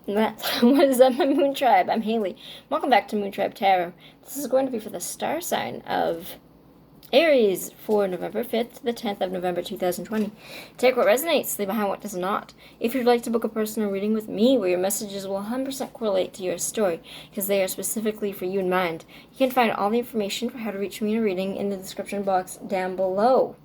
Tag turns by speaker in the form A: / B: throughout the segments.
A: What is up, my Moon Tribe? I'm Haley. Welcome back to Moon Tribe Tarot. This is going to be for the star sign of Aries for November 5th to the 10th of November 2020. Take what resonates, leave behind what does not. If you'd like to book a personal reading with me where your messages will 100% correlate to your story because they are specifically for you in mind, you can find all the information for how to reach me in a reading in the description box down below.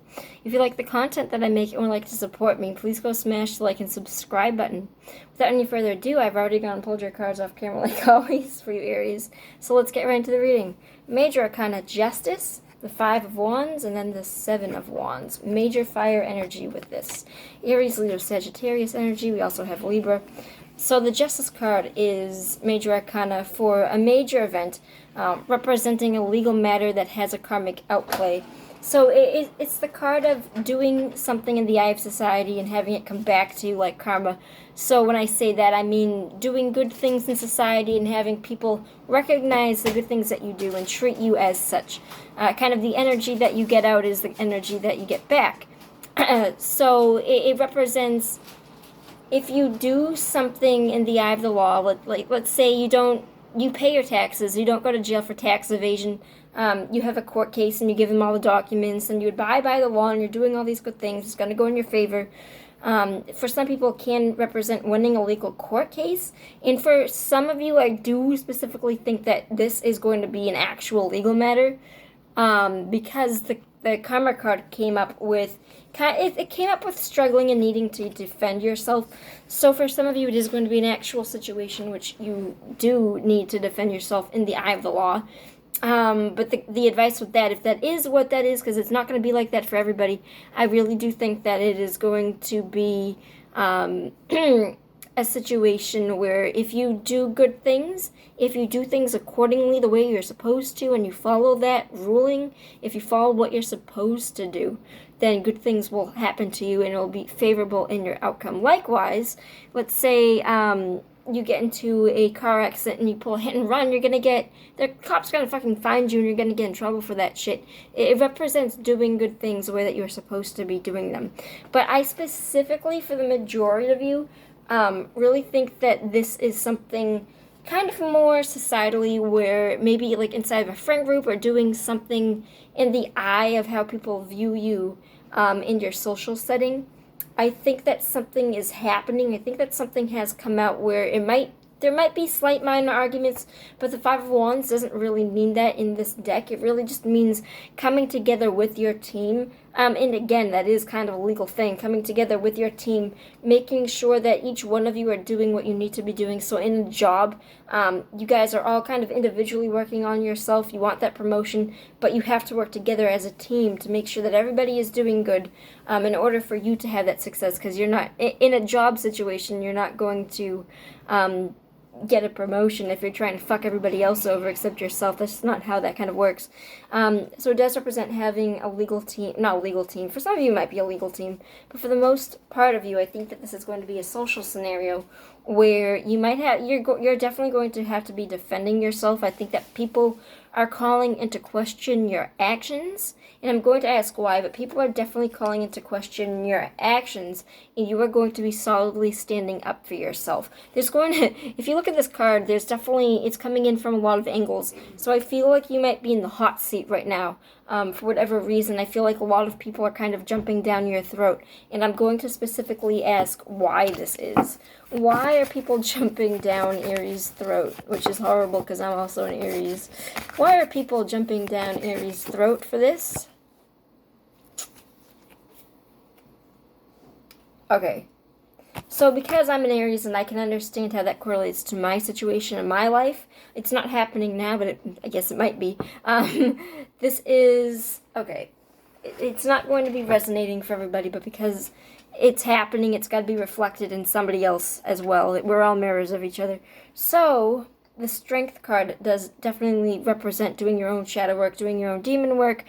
A: If you like the content that I make and would like to support me, please go smash the like and subscribe button. Without any further ado, I've already gone and pulled your cards off camera like always for you Aries. So let's get right into the reading. Major Arcana Justice, the 5 of Wands, and then the 7 of Wands. Major fire energy with this. Aries, Leo, Sagittarius energy. We also have Libra. So the Justice card is Major Arcana for a major event representing a legal matter that has a karmic outplay. So it's the card of doing something in the eye of society and having it come back to you like karma. So when I say that, I mean doing good things in society and having people recognize the good things that you do and treat you as such. Kind of the energy that you get out is the energy that you get back. So it represents if you do something in the eye of the law, let's say you pay your taxes, you don't go to jail for tax evasion, you have a court case and you give them all the documents and you abide by the law and you're doing all these good things, it's going to go in your favor. For some people, it can represent winning a legal court case. And for some of you, I do specifically think that this is going to be an actual legal matter because the karma card came up with it came up with struggling and needing to defend yourself. So for some of you, it is going to be an actual situation which you do need to defend yourself in the eye of the law. But the advice with that, if that is what that is, because it's not going to be like that for everybody, I really do think that it is going to be a situation where if you do good things, if you do things accordingly the way you're supposed to, and you follow that ruling, if you follow what you're supposed to do, then good things will happen to you and it will be favorable in your outcome. Likewise, let's say you get into a car accident and you pull a hit and run, the cops are gonna fucking find you and you're gonna get in trouble for that shit. It represents doing good things the way that you're supposed to be doing them. But I specifically, for the majority of you, really think that this is something kind of more societally where maybe like inside of a friend group or doing something in the eye of how people view you in your social setting. I think that something is happening. I think that something has come out where there might be slight minor arguments, but the 5 of Wands doesn't really mean that in this deck. It really just means coming together with your team. And again, that is kind of a legal thing, coming together with your team, making sure that each one of you are doing what you need to be doing. So in a job, you guys are all kind of individually working on yourself. You want that promotion, but you have to work together as a team to make sure that everybody is doing good in order for you to have that success, because you're not, in a job situation, you're not going to get a promotion if you're trying to fuck everybody else over except yourself. That's not how that kind of works. So it does represent having a legal team, not a legal team. For some of you, it might be a legal team, but for the most part of you, I think that this is going to be a social scenario where you might have, you're definitely going to have to be defending yourself. I think that people are calling into question your actions, and I'm going to ask why, but people are definitely calling into question your actions, and you are going to be solidly standing up for yourself. If you look at this card, it's coming in from a lot of angles, so I feel like you might be in the hot seat right now. For whatever reason, I feel like a lot of people are kind of jumping down your throat, and I'm going to specifically ask why this is. Why are people jumping down Aries' throat? Which is horrible because I'm also an Aries. Why are people jumping down Aries' throat for this? Okay. So because I'm an Aries and I can understand how that correlates to my situation in my life, it's not happening now, but I guess it might be. This is, okay, it's not going to be resonating for everybody, but because it's happening, it's got to be reflected in somebody else as well. We're all mirrors of each other. So the Strength card does definitely represent doing your own shadow work, doing your own demon work,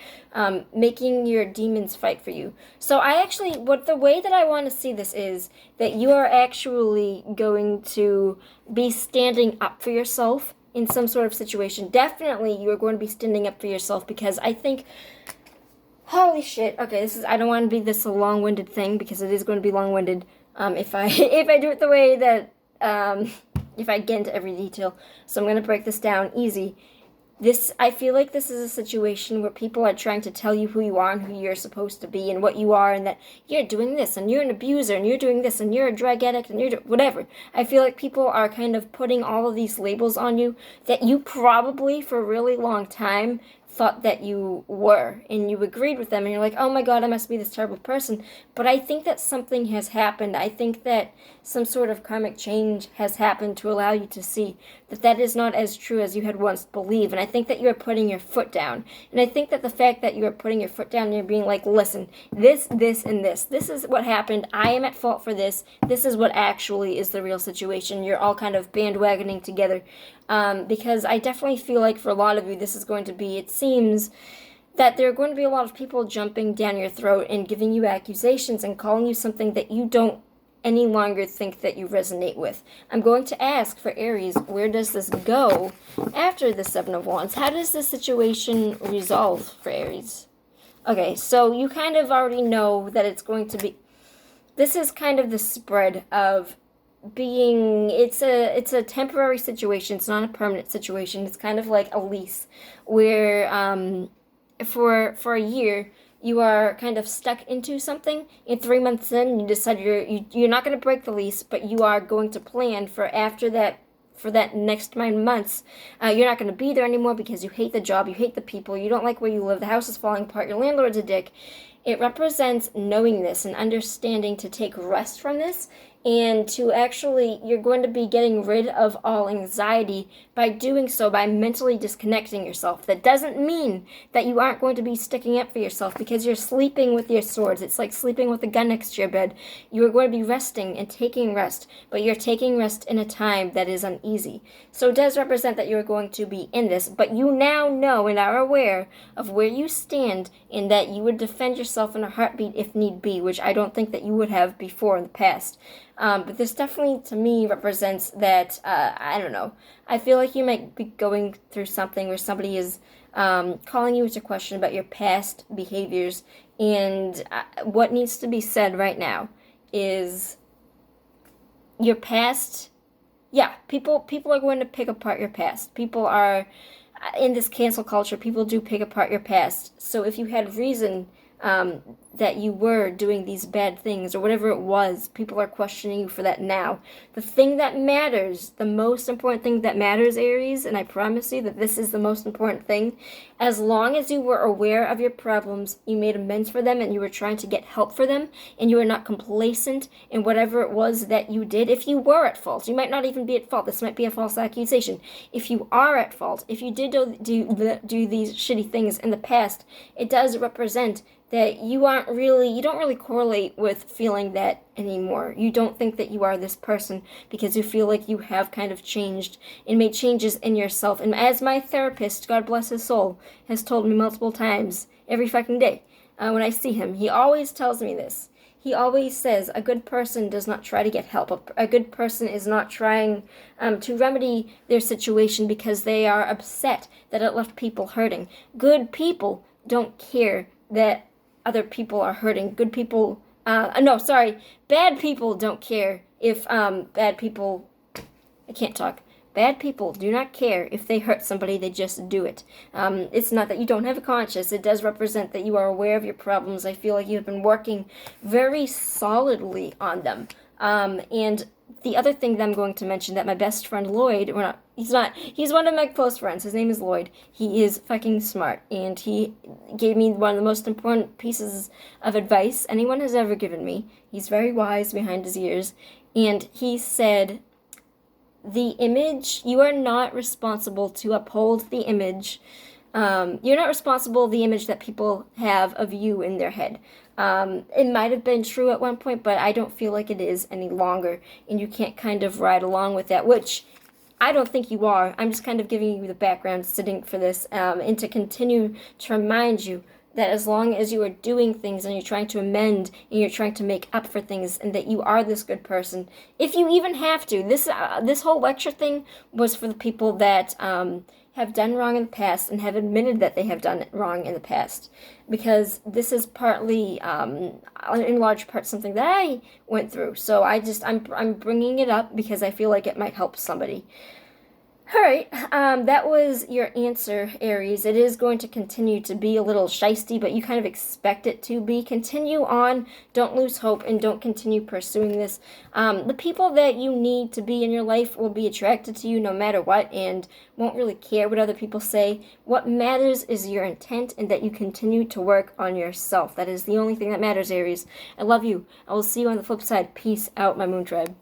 A: making your demons fight for you. So the way that I want to see this is that you are actually going to be standing up for yourself in some sort of situation. Definitely you are going to be standing up for yourself, because I think, holy shit, okay, I don't want to be this a long-winded thing, because it is going to be long-winded if I do it the way that if I get into every detail. So I'm going to break this down easy. I feel like this is a situation where people are trying to tell you who you are and who you're supposed to be and what you are, and that you're doing this and you're an abuser and you're doing this and you're a drug addict and you're whatever. I feel like people are kind of putting all of these labels on you that you probably for a really long time thought that you were, and you agreed with them, and you're like, oh my god, I must be this terrible person. But I think that something has happened. I think that some sort of karmic change has happened to allow you to see that that is not as true as you had once believed. And I think that you are putting your foot down. And I think that the fact that you are putting your foot down and you're being like, listen, this, and this is what happened. I am at fault for this. This is what actually is the real situation. You're all kind of bandwagoning together. Because I definitely feel like for a lot of you, this is going to be, it seems that there are going to be a lot of people jumping down your throat and giving you accusations and calling you something that you don't any longer think that you resonate with. I'm going to ask for Aries, where does this go after the Seven of Wands? How does this situation resolve for Aries? Okay, so you kind of already know that it's going to be, this is kind of the spread of being, it's a temporary situation. It's not a permanent situation. It's kind of like a lease where for a year you are kind of stuck into something. In 3 months in, you decide you're not going to break the lease, but you are going to plan for after that, for that next 9 months. You're not going to be there anymore because you hate the job, you hate the people, you don't like where you live, the house is falling apart, your landlord's a dick. It represents knowing this and understanding to take rest from this, and to actually, you're going to be getting rid of all anxiety by doing so, by mentally disconnecting yourself. That doesn't mean that you aren't going to be sticking up for yourself, because you're sleeping with your swords. It's like sleeping with a gun next to your bed. You are going to be resting and taking rest, but you're taking rest in a time that is uneasy. So it does represent that you're going to be in this, but you now know and are aware of where you stand, in that you would defend yourself in a heartbeat if need be, which I don't think that you would have before in the past. But this definitely, to me, represents that, I don't know, I feel like you might be going through something where somebody is calling you into question about your past behaviors, and what needs to be said right now is your past, yeah, people are going to pick apart your past. People are, in this cancel culture, people do pick apart your past. So if you had reason that you were doing these bad things or whatever it was, people are questioning you for that now. The thing that matters, the most important thing that matters, Aries, and I promise you that this is the most important thing, as long as you were aware of your problems, you made amends for them, and you were trying to get help for them, and you were not complacent in whatever it was that you did. If you were at fault, you might not even be at fault. This might be a false accusation. If you are at fault, if you did do these shitty things in the past, it does represent that you don't really correlate with feeling that anymore. You don't think that you are this person, because you feel like you have kind of changed and made changes in yourself. And as my therapist, God bless his soul, has told me multiple times, every fucking day, when I see him, he always tells me this. He always says a good person does not try to get help. A good person is not trying to remedy their situation because they are upset that it left people hurting. Good people don't care that other people are hurting. Bad people don't care if bad people, I can't talk. Bad people do not care if they hurt somebody, they just do it. It's not that you don't have a conscience. It does represent that you are aware of your problems. I feel like you've been working very solidly on them. And the other thing that I'm going to mention, that my best friend Lloyd, he's one of my close friends. His name is Lloyd. He is fucking smart, and he gave me one of the most important pieces of advice anyone has ever given me. He's very wise behind his ears, and he said, the image, you are not responsible to uphold the image. You're not responsible for the image that people have of you in their head. It might have been true at one point, but I don't feel like it is any longer, and you can't kind of ride along with that, which I don't think you are. I'm just kind of giving you the background sitting for this, and to continue to remind you that as long as you are doing things and you're trying to amend and you're trying to make up for things, and that you are this good person, if you even have to. This whole lecture thing was for the people that have done wrong in the past and have admitted that they have done wrong in the past, because this is partly, in large part, something that I went through. So I'm bringing it up because I feel like it might help somebody. Alright, that was your answer, Aries. It is going to continue to be a little shisty, but you kind of expect it to be. Continue on, don't lose hope, and don't continue pursuing this. The people that you need to be in your life will be attracted to you no matter what, and won't really care what other people say. What matters is your intent, and that you continue to work on yourself. That is the only thing that matters, Aries. I love you. I will see you on the flip side. Peace out, my Moon Tribe.